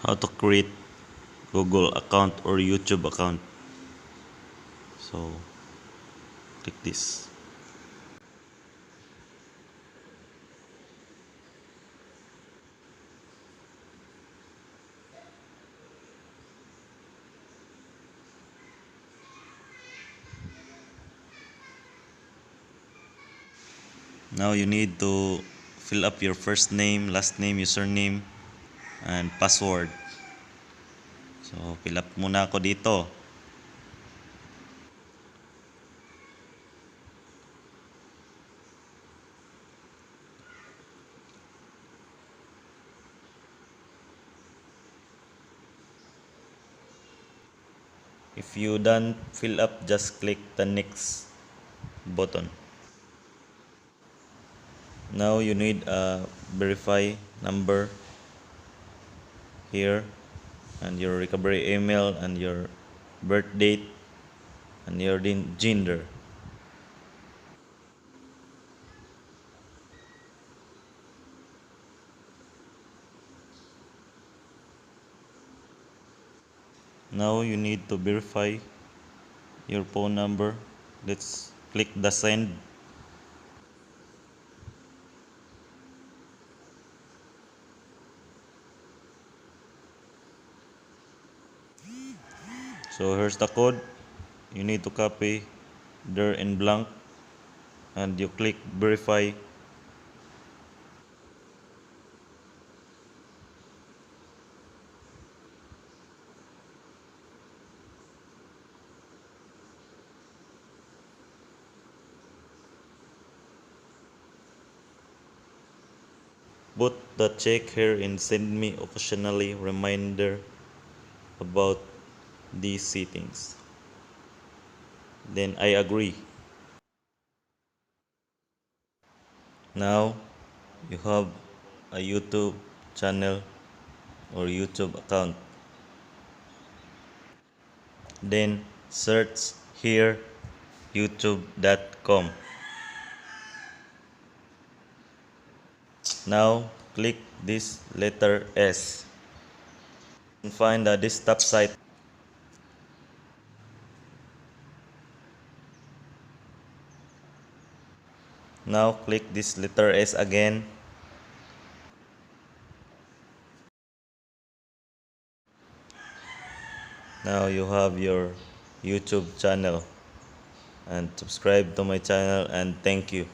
how to create Google account or YouTube account. So click this. Now you need to fill up your first name, last name, username, and password. So fill up muna ako dito. If you done fill up, just click the next button. Now you need a verify number here, and your recovery email, and your birth date, and your gender. Now you need to verify your phone number. Let's click the send. So here's the code. You need to copy there in blank, and you click verify. Put the check here and send me occasionally reminder about these settings. Then I agree. Now you have a YouTube channel or YouTube account. Then search here youtube.com. Now click this letter S and find the desktop site. Now click this letter S again. Now you have your YouTube channel, and subscribe to my channel, and thank you.